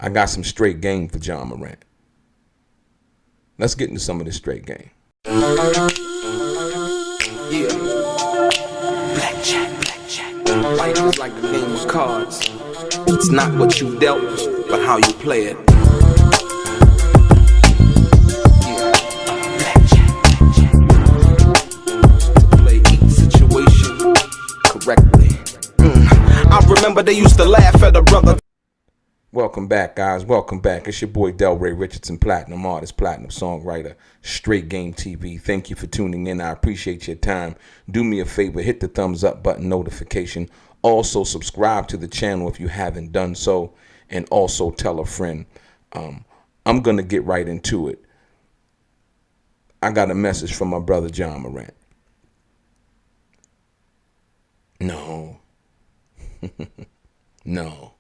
I got some straight game for John Morant. Let's get into some of this straight game. Yeah. Blackjack. Life is like a game of cards. It's not what you dealt, but how you play it. Yeah. Blackjack. To play each situation correctly. I remember they used to laugh at a brother. Welcome back, guys. Welcome back. It's your boy DELRAY, Richardson, platinum artist, platinum songwriter, Straight Game TV. Thank you for tuning in. I appreciate your time. Do me a favor, hit the thumbs up button, notification. Also, subscribe to the channel if you haven't done so, and also tell a friend. I'm going to get right into it. I got a message from my brother John Morant. No. No.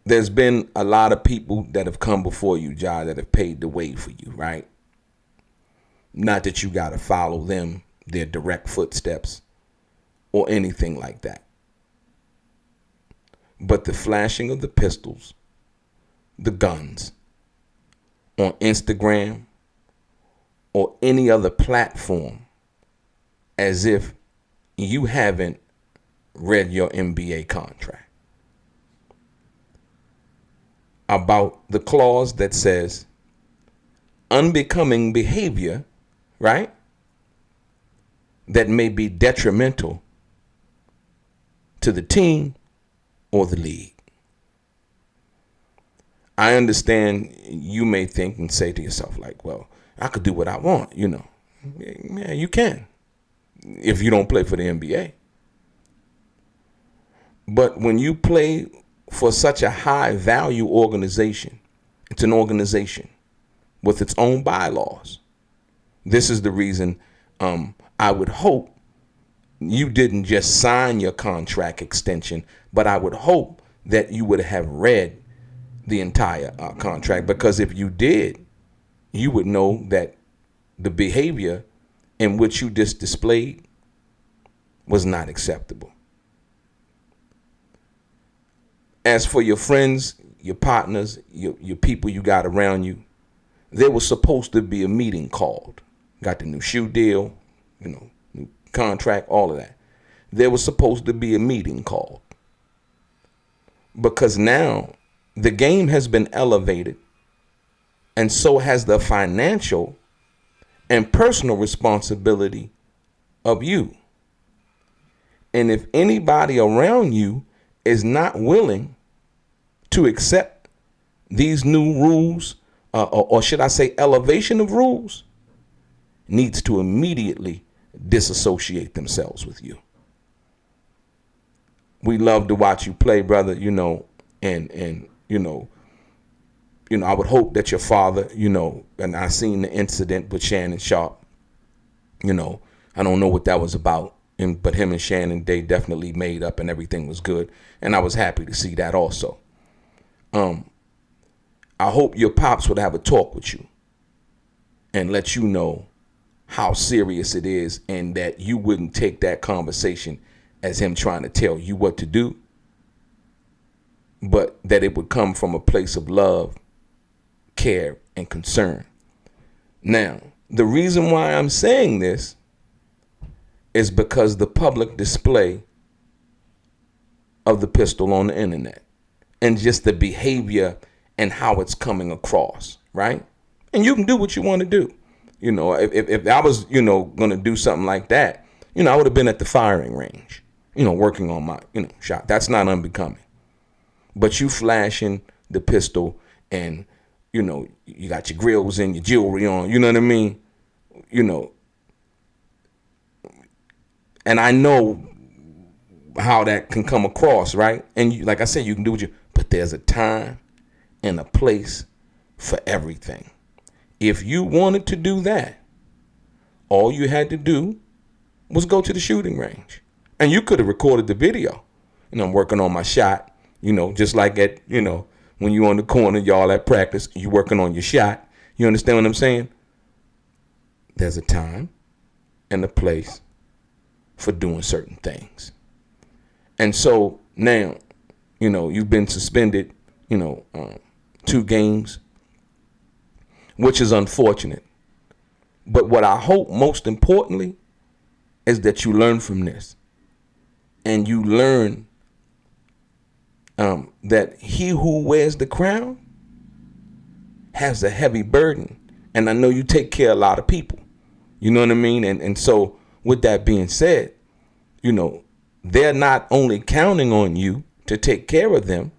There's been a lot of people that have come before you, Jai, that have paved the way for you, right? Not that you got to follow them, their direct footsteps, or anything like that. But the flashing of the pistols, the guns, on Instagram or any other platform, as if you haven't read your NBA contract, about the clause that says unbecoming behavior, right, that may be detrimental to the team or the league. I understand you may think and say to yourself, like, well, I could do what I want, you know. Yeah, you can, if you don't play for the NBA. But when you play for such a high value organization, it's an organization with its own bylaws. This is the reason I would hope you didn't just sign your contract extension, but I would hope that you would have read the entire contract, because if you did, you would know that the behavior in which you just displayed was not acceptable. As for your friends, your partners, your people you got around you, there was supposed to be a meeting called. Got the new shoe deal, new contract, all of that. There was supposed to be a meeting called. Because now the game has been elevated, and so has the financial and personal responsibility of you. And if anybody around you is not willing to accept these new rules, or should I say elevation of rules, needs to immediately disassociate themselves with you. We love to watch you play, brother, and I would hope that your father, and I seen the incident with Shannon Sharp, I don't know what that was about. But him and Shannon, they definitely made up and everything was good. And I was happy to see that also. I hope your pops would have a talk with you and let you know how serious it is, and that you wouldn't take that conversation as him trying to tell you what to do, but that it would come from a place of love, care, and concern. Now, the reason why I'm saying this is because the public display of the pistol on the internet and just the behavior and how it's coming across, right? And you can do what you want to do. If I was, going to do something like that, I would have been at the firing range, working on my, shot. That's not unbecoming. But you flashing the pistol and, you got your grills and your jewelry on, you know what I mean? And I know how that can come across, right? And like I said, you can do what but there's a time and a place for everything. If you wanted to do that, all you had to do was go to the shooting range. And you could have recorded the video. I'm working on my shot, just like at, when you on the corner, y'all at practice, you working on your shot. You understand what I'm saying? There's a time and a place for doing certain things. And so now You've been suspended, 2 games, which is unfortunate. But what I hope most importantly is that you learn from this, and you learn that he who wears the crown has a heavy burden. And I know you take care of a lot of people. You know what I mean? And so with that being said, they're not only counting on you to take care of them,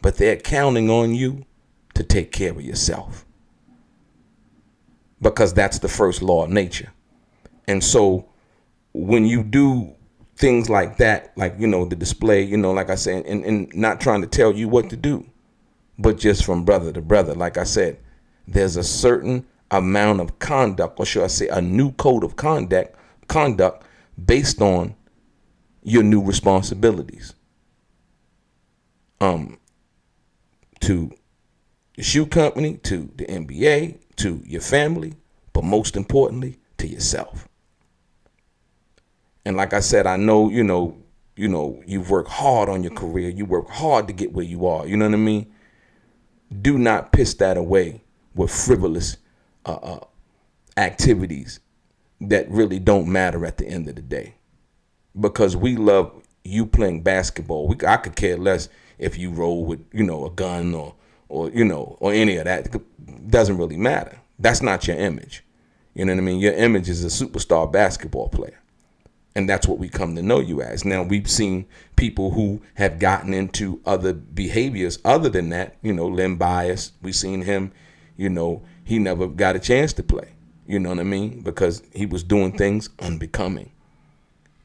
but they're counting on you to take care of yourself. Because that's the first law of nature. And so when you do things like that, like, the display, like I said, and not trying to tell you what to do, but just from brother to brother, like I said, there's a certain amount of conduct, or should I say a new code of conduct based on your new responsibilities. To the shoe company, to the NBA, to your family, but most importantly, to yourself. And like I said, I know, you've worked hard on your career. You work hard to get where you are. You know what I mean? Do not piss that away with frivolous activities that really don't matter at the end of the day. Because we love you playing basketball. I could care less if you roll with, a gun or any of that. It doesn't really matter. That's not your image. You know what I mean? Your image is a superstar basketball player. And that's what we come to know you as. Now, we've seen people who have gotten into other behaviors other than that. Len Bias, we've seen him, he never got a chance to play. You know what I mean? Because he was doing things unbecoming.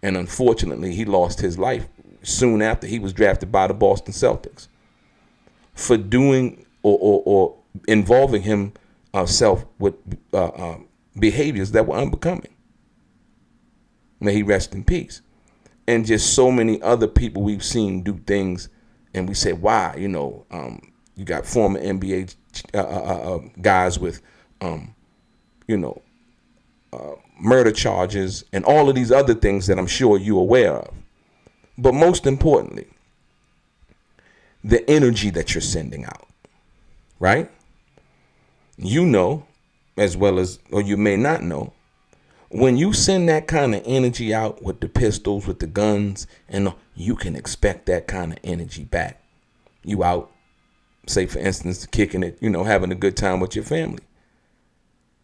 And unfortunately, he lost his life soon after he was drafted by the Boston Celtics for doing or involving himself with behaviors that were unbecoming. May he rest in peace. And just so many other people we've seen do things, and we say, why? You got former NBA guys with, murder charges and all of these other things that I'm sure you're aware of. But most importantly, the energy that you're sending out, right? As well as, or you may not know, when you send that kind of energy out with the pistols, with the guns, and you can expect that kind of energy back. You out, say for instance, kicking it, having a good time with your family.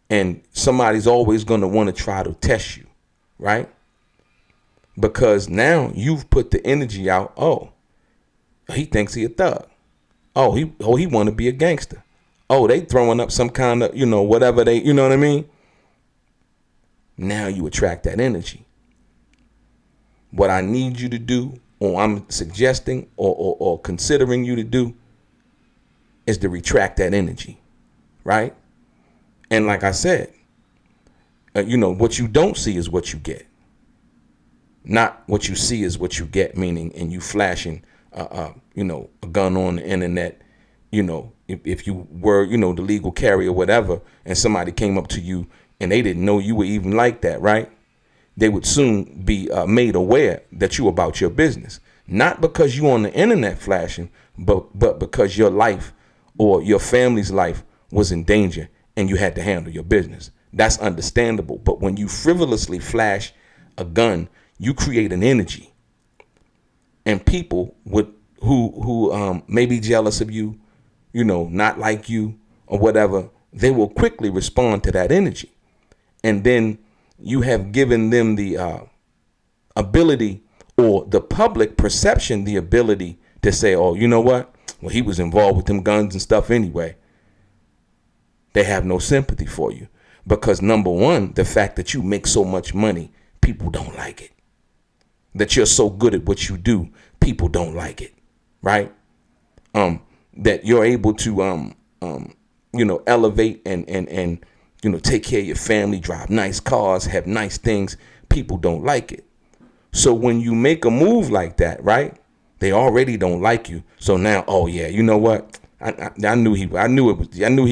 And somebody's always going to want to try to test you, right? Because now you've put the energy out. Oh, he thinks he a thug. Oh, he want to be a gangster. Oh, they throwing up some kind of, whatever they, you know what I mean? Now you attract that energy. What I need you to do, or I'm suggesting or considering you to do, is to retract that energy, right? And like I said, what you don't see is what you get. Not what you see is what you get, meaning, and you flashing, a gun on the internet, if you were, the legal carrier or whatever, and somebody came up to you and they didn't know you were even like that, right? They would soon be made aware that you about your business. Not because you on the internet flashing, but because your life or your family's life was in danger and you had to handle your business. That's understandable. But when you frivolously flash a gun, you create an energy. And people who may be jealous of you, not like you or whatever, they will quickly respond to that energy. And then you have given them the ability, or the public perception, the ability to say, oh, you know what? Well, he was involved with them guns and stuff anyway. They have no sympathy for you. Because number one, the fact that you make so much money, people don't like it. That you're so good at what you do, people don't like it. Right? That you're able to, elevate and take care of your family, drive nice cars, have nice things. People don't like it. So when you make a move like that, right, they already don't like you. So now, oh yeah, you know what? I knew he wasn't, I knew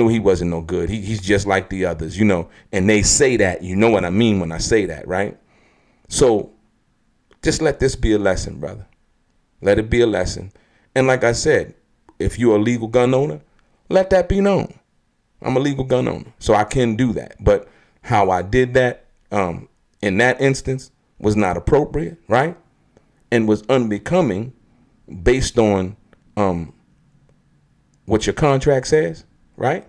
he wasn't no good. He's just like the others, and they say that, you know what I mean when I say that, right? So Just let this be a lesson, brother. Let it be a lesson. And like I said, if you're a legal gun owner, let that be known. I'm a legal gun owner, so I can do that. But how I did that in that instance was not appropriate, right? And was unbecoming based on what your contract says, right?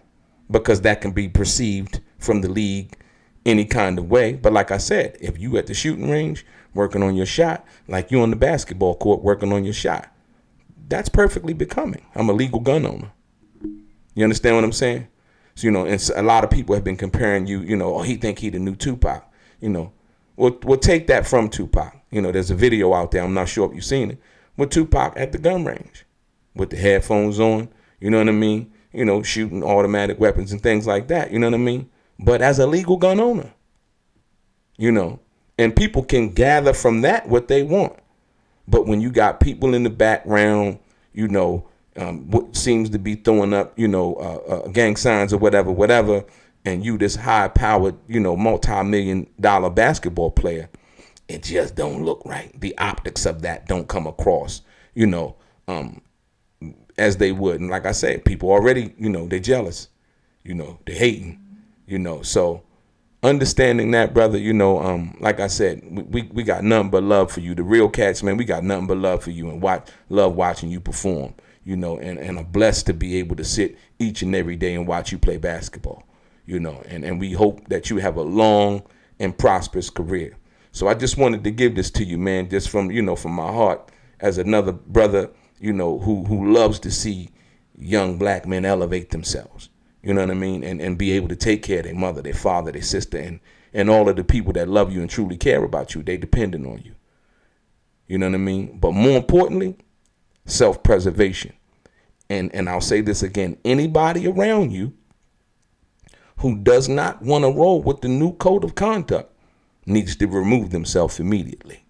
Because that can be perceived from the league any kind of way. But like I said, if you at the shooting range working on your shot, like you on the basketball court working on your shot, that's perfectly becoming. I'm a legal gun owner. You understand what I'm saying? So, and a lot of people have been comparing you, oh, he think he the new Tupac, We'll take that from Tupac. There's a video out there. I'm not sure if you've seen it, with Tupac at the gun range with the headphones on, you know what I mean? Shooting automatic weapons and things like that, you know what I mean? But as a legal gun owner, and people can gather from that what they want. But when you got people in the background, what seems to be throwing up, gang signs or whatever, and you this high-powered, multi-million-dollar basketball player, it just don't look right. The optics of that don't come across, as they would. And like I said, people already, they're jealous, they're hating, So understanding that, brother, like I said, we got nothing but love for you. The real cats, man, we got nothing but love for you and love watching you perform, and are blessed to be able to sit each and every day and watch you play basketball, and we hope that you have a long and prosperous career. So I just wanted to give this to you, man, just from my heart as another brother, who loves to see young black men elevate themselves, you know what I mean? And be able to take care of their mother, their father, their sister, and all of the people that love you and truly care about you. They dependent on you. You know what I mean? But more importantly, self-preservation. And I'll say this again, anybody around you who does not want to roll with the new code of conduct needs to remove themselves immediately.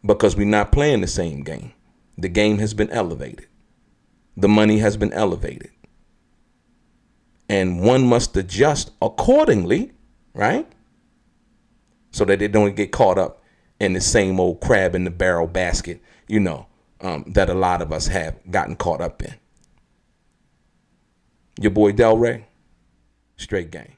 Because we're not playing the same game. The game has been elevated. The money has been elevated. And one must adjust accordingly, right? So that they don't get caught up in the same old crab in the barrel basket, that a lot of us have gotten caught up in. Your boy DELRAY, straight gang.